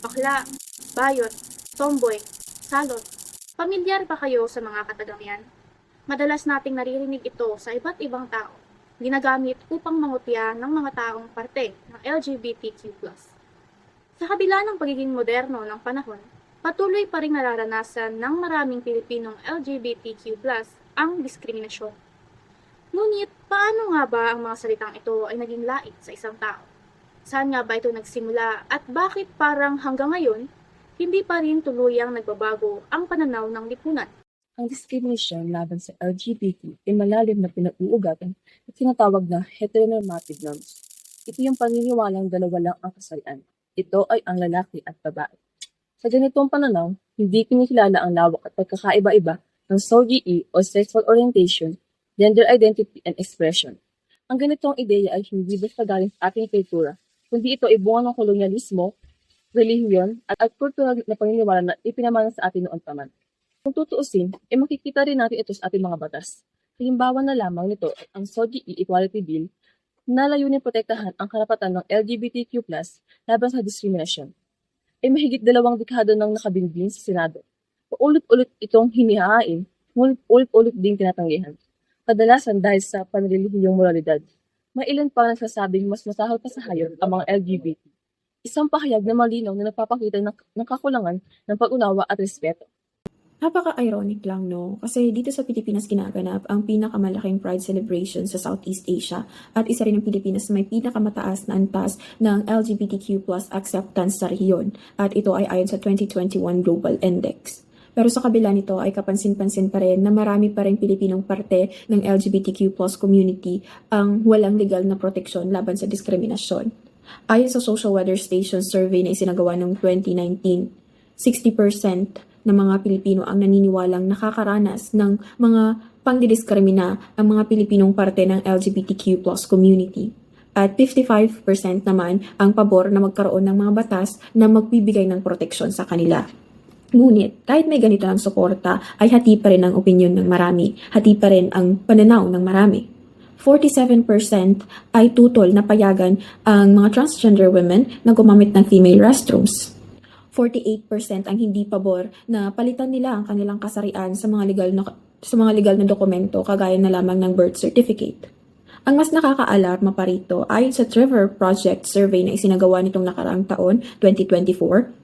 bakla, bayot, tomboy, salot. Pamilyar ba kayo sa mga katagang yan? Madalas nating naririnig ito sa iba't ibang tao, ginagamit upang mangutya ng mga taong parte ng LGBTQ+. Sa kabila ng pagiging moderno ng panahon, patuloy pa ring nararanasan ng maraming Pilipinong LGBTQ+ ang diskriminasyon. Ngunit paano nga ba ang mga salitang ito ay naging lait sa isang tao? Saan nga ba ito nagsimula at bakit parang hanggang ngayon, hindi pa rin tuluyang nagbabago ang pananaw ng lipunan? Ang diskriminasyon laban sa LGBT ay malalim na pinag-uugapan at tinatawag na heteronormative norms. Ito yung paniniwalang dalawa lang ang kasarian. Ito ay ang lalaki at babae. Sa ganitong pananaw, hindi kinikilala ang lawak at pagkakaiba-iba ng SOGE o sexual orientation, gender identity and expression. Ang ganitong ideya ay hindi basta galing sa ating kultura, kundi ito ay bunga ng kolonyalismo, relihiyon at kultural na paniniwala na ipinamana sa atin noon pa man. Kung tutuusin, makikita rin natin ito sa ating mga batas. Halimbawa na lamang nito ay ang SOGE Equality Bill na layunin protektahan ang karapatan ng LGBTQ+ laban sa diskriminasyon. Ay mahigit 2 dekada nang nakabinbin sa Senado. Paulit-ulit itong hinihain, ngunit ulit-ulit ding tinatanggihan. Kadalasan dahil sa panrelihiyong moralidad. May ilan pa nagsasabing mas masahol pa sa hayop ang mga LGBT. Isang pahayag na malinaw na nagpapakita ng kakulangan ng pag-unawa at respeto. Napaka-ironic lang, no? Kasi dito sa Pilipinas ginaganap ang pinakamalaking Pride celebration sa Southeast Asia at isa rin ng Pilipinas na may pinakamataas na antas ng LGBTQ+ acceptance sa rehiyon at ito ay ayon sa 2021 Global Index. Pero sa kabila nito ay kapansin-pansin pa rin na marami pa rin Pilipinong parte ng LGBTQ+ community ang walang legal na proteksyon laban sa diskriminasyon. Ayon sa Social Weather Station survey na isinagawa noong 2019, 60% ng mga Pilipino ang naniniwalang nakakaranas ng mga pangdidiskrimina ang mga Pilipinong parte ng LGBTQ+ community. At 55% naman ang pabor na magkaroon ng mga batas na magbibigay ng proteksyon sa kanila. Ngunit, kahit may ganito ang suporta, ay hati pa rin ang opinyon ng marami, hati pa rin ang pananaw ng marami. 47% ay tutol na payagan ang mga transgender women na gumamit ng female restrooms. 48% ang hindi pabor na palitan nila ang kanilang kasarian sa mga legal na dokumento kagaya na lamang ng birth certificate. Ang mas nakakaalarma pa rito ayon sa Trevor Project survey na isinagawa nitong nakaraang taon, 2024,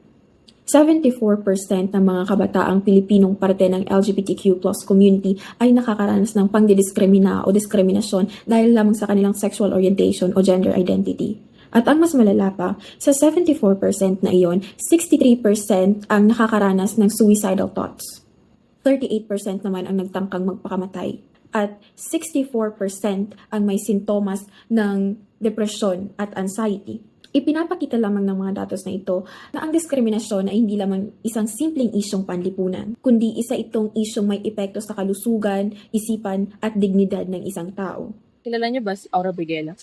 74% ng mga kabataang Pilipinong parte ng LGBTQ+ community ay nakakaranas ng pangdidiskrimina o diskriminasyon dahil lamang sa kanilang sexual orientation o gender identity. At ang mas malala pa, sa 74% na iyon, 63% ang nakakaranas ng suicidal thoughts. 38% naman ang nagtangkang magpakamatay. At 64% ang may sintomas ng depresyon at anxiety. Ipinapakita lamang ng mga datos na ito na ang diskriminasyon ay hindi lamang isang simpleng isyong panlipunan, kundi isa itong isyong may epekto sa kalusugan, isipan at dignidad ng isang tao. Kilala niyo ba si Aura Briguela?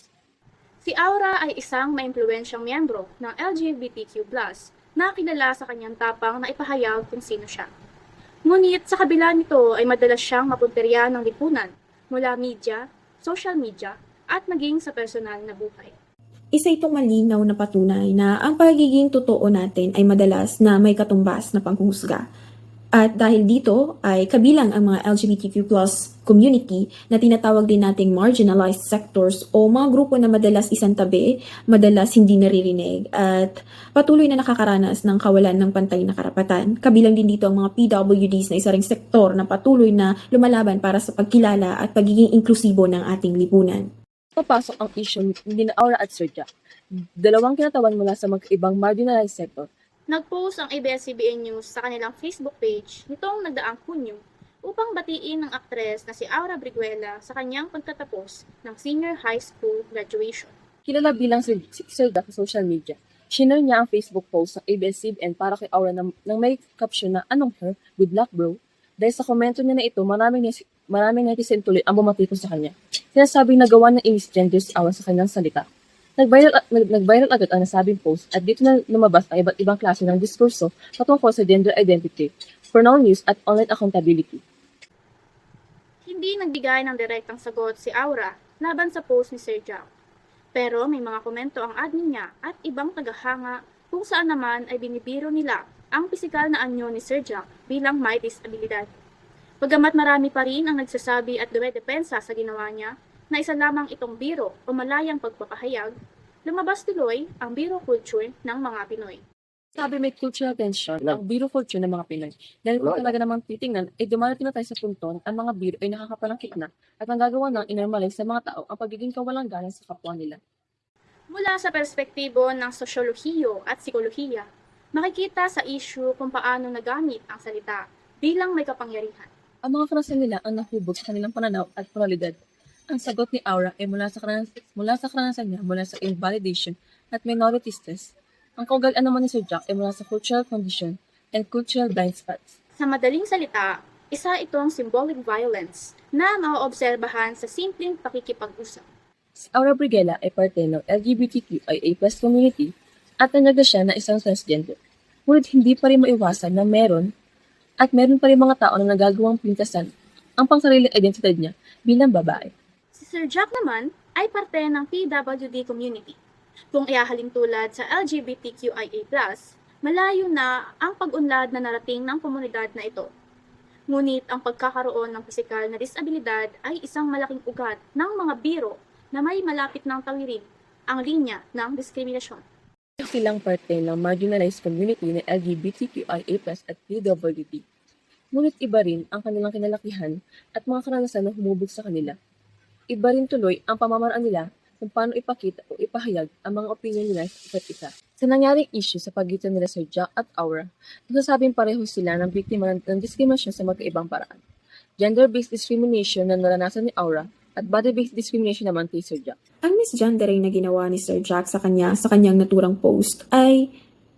Si Aura ay isang maimpluwensyang miyembro ng LGBTQ+ na kilala sa kanyang tapang na ipahayag kung sino siya. Ngunit sa kabila nito ay madalas siyang mapunterya ng lipunan mula media, social media at maging sa personal na buhay. Isa itong malinaw na patunay na ang pagiging totoo natin ay madalas na may katumbas na panghuhusga. At dahil dito ay kabilang ang mga LGBTQ+ community na tinatawag din nating marginalized sectors o mga grupo na madalas isang tabi, madalas hindi naririnig at patuloy na nakakaranas ng kawalan ng pantay na karapatan. Kabilang din dito ang mga PWDs na isa ring sektor na patuloy na lumalaban para sa pagkilala at pagiging inklusibo ng ating lipunan. Papasok ang issue ni Aura at Sir Jack. Dalawang kinatawan mula sa magkaibang marginalized sector. Nag-post ang ABS-CBN News sa kanilang Facebook page nitong nagdaang Hunyo upang batiin ng aktres na si Aura Briguela sa kanyang pagtatapos ng senior high school graduation. Kilala bilang si Sir Jack sa social media. Shinare niya ang Facebook post ng ABS-CBN para kay Aura nang may caption na "Anong her? Good luck bro." Dahil sa komento niya na ito, maraming netizen tuloy ang bumatiko sa kanya. Sinasabing nagawa ng misgender si Aura sa kanyang salita. Nag-viral agad ang nasabing post at dito na lumabas ang iba't ibang klase ng diskurso patungkol sa gender identity, pronoun use at online accountability. Hindi nagbigay ng direktang sagot si Aura laban sa post ni Sir Jack. Pero may mga komento ang admin niya at ibang tagahanga kung saan naman ay binibiro nila ang pisikal na anyo ni Sir Jack bilang may disabilidad. Bagamat marami pa rin ang nagsasabi at dumedepensa sa ginawa niya na isa lamang itong biro o malayang pagpapahayag, lumabas tuloy ang biro culture ng mga Pinoy. Sabi may cultural tension ang biro culture ng mga Pinoy. Dahil kung talaga namang titingnan, ay dumarating na tayo sa punto na ang mga biro ay nakakapalangkit na at ang gagawa ng inormalize sa mga tao ang pagiging kawalang galang sa kapwa nila. Mula sa perspektibo ng sosyolohiyo at psikolohiya, makikita sa issue kung paano nagamit ang salita bilang may kapangyarihan. Ang mga karanasan nila ang nahubog sa kanilang pananaw at moralidad. Ang sagot ni Aura ay mula sa karanasan niya mula sa invalidation at minority stress. Ang kaugalan naman ni Sir Jack ay mula sa cultural condition and cultural blind spots. Sa madaling salita, isa itong symbolic violence na maoobserbahan sa simpleng pakikipag-usap. Si Aura Briguela ay parte ng LGBTQIA+ community at nanyaga siya na isang transgender. Ngunit hindi pa rin maiwasan na meron pa rin mga tao na nagagawang pintasan ang pangsariling identidad niya bilang babae. Si Sir Jack naman ay parte ng PWD community. Kung iahalin tulad sa LGBTQIA+, malayo na ang pag-unlad na narating ng komunidad na ito. Ngunit ang pagkakaroon ng pisikal na disabilidad ay isang malaking ugat ng mga biro na may malapit ng tawirin ang linya ng diskriminasyon. Silang parte ng marginalized community ng LGBTQIA+ at PWD. Ngunit iba rin ang kanilang kinalakihan at mga karanasan na humubog sa kanila. Iba rin tuloy ang pamamaraan nila kung paano ipakita o ipahayag ang mga opinion nila sa isa't isa. Sa nangyaring issue sa pagitan nila Sir Jack at Aura, nasasabing pareho sila ng biktima ng diskriminasyon sa magkaibang paraan. Gender-based discrimination na naranasan ni Aura at body-based discrimination naman kay Sir Jack. Ang misgendering na ginawa ni Sir Jack sa kanyang naturang post ay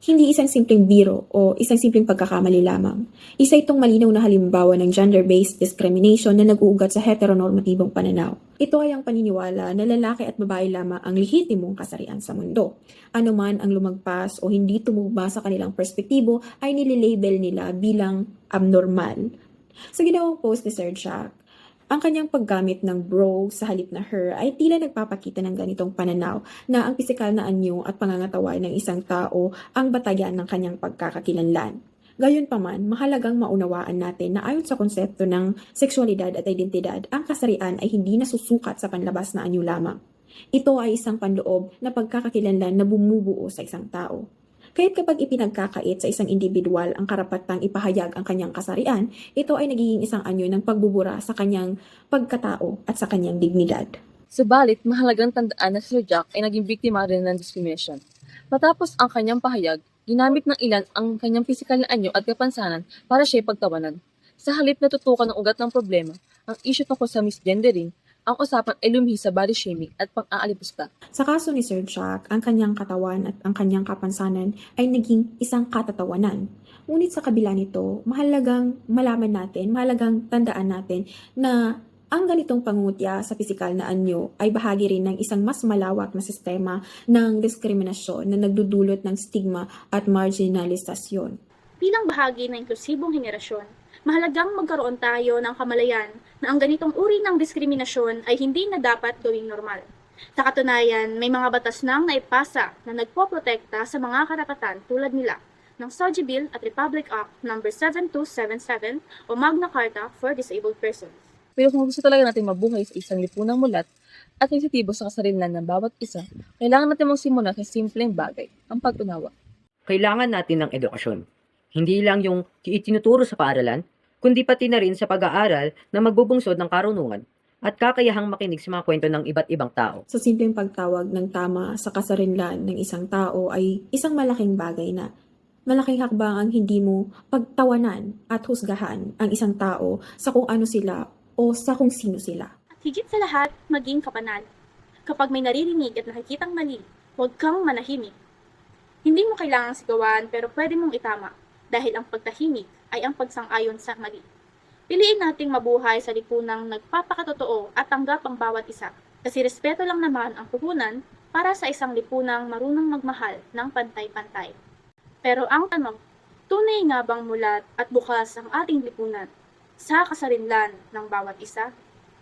hindi isang simpleng biro o isang simpleng pagkakamali lamang. Isa itong malinaw na halimbawa ng gender-based discrimination na nag-uugat sa heteronormatibong pananaw. Ito ay ang paniniwala na lalaki at babae lamang ang lehitimong kasarian sa mundo. Ano man ang lumagpas o hindi tumugma sa kanilang perspektibo ay nililabel nila bilang abnormal. Sa ginawang post ni Sir Jack, ang kanyang paggamit ng bro sa halip na her ay tila nagpapakita ng ganitong pananaw na ang pisikal na anyo at pangangatawan ng isang tao ang batayan ng kanyang pagkakakilanlan. Gayunpaman, mahalagang maunawaan natin na ayon sa konsepto ng sexualidad at identidad, ang kasarian ay hindi nasusukat sa panlabas na anyo lamang. Ito ay isang panloob na pagkakakilanlan na bumubuo sa isang tao. Kaya't kapag ipinagkakait sa isang individual ang karapatang ipahayag ang kanyang kasarian, ito ay nagiging isang anyo ng pagbubura sa kanyang pagkatao at sa kanyang dignidad. Subalit, mahalagang tandaan na si Sir Jack ay naging biktima rin ng discrimination. Matapos ang kanyang pahayag, ginamit ng ilan ang kanyang pisikal na anyo at kapansanan para siya pagtawanan. Sa halip na tutukan ng ugat ng problema, ang issue tungkol sa misgendering, ang usapan ay lumihis sa body shaming at pang-aalipusta. Sa kaso ni Sir Jack, ang kanyang katawan at ang kanyang kapansanan ay naging isang katatawanan. Ngunit sa kabila nito, mahalagang malaman natin, mahalagang tandaan natin na ang ganitong pangungutya sa pisikal na anyo ay bahagi rin ng isang mas malawak na sistema ng diskriminasyon na nagdudulot ng stigma at marginalisasyon. Bilang bahagi ng inklusibong henerasyon, mahalagang magkaroon tayo ng kamalayan na ang ganitong uri ng diskriminasyon ay hindi na dapat gawing normal. Sa katunayan, may mga batas nang naipasa na nagpoprotekta sa mga karapatan tulad nila ng SOGI Bill at Republic Act No. 7277 o Magna Carta for Disabled Persons. Pero kung gusto talaga natin mabuhay sa isang lipunang mulat at sensitibo sa kasarilan ng bawat isa, kailangan natin magsimula sa simpleng bagay, ang pag-unawa. Kailangan natin ng edukasyon. Hindi lang yung itinuturo sa paaralan, kundi pati na rin sa pag-aaral na magbubungsod ng karunungan at kakayahang makinig sa mga kwento ng iba't ibang tao. Sa simpleng pagtawag ng tama sa kasarinlan ng isang tao ay isang malaking bagay na malaking hakbang ang hindi mo pagtawanan at husgahan ang isang tao sa kung ano sila o sa kung sino sila. At higit sa lahat, maging kapanal. Kapag may naririnig at nakikitang mali, huwag kang manahimik. Hindi mo kailangang sigawan pero pwede mong itama dahil ang pagtahimik ay ang pagsang-ayon sa mali. Piliin nating mabuhay sa lipunang nagpapakatotoo at tanggap ang bawat isa kasi respeto lang naman ang puhunan para sa isang lipunang marunong magmahal ng pantay-pantay. Pero ang tanong, tunay nga bang mulat at bukas ang ating lipunan sa kasarinlan ng bawat isa?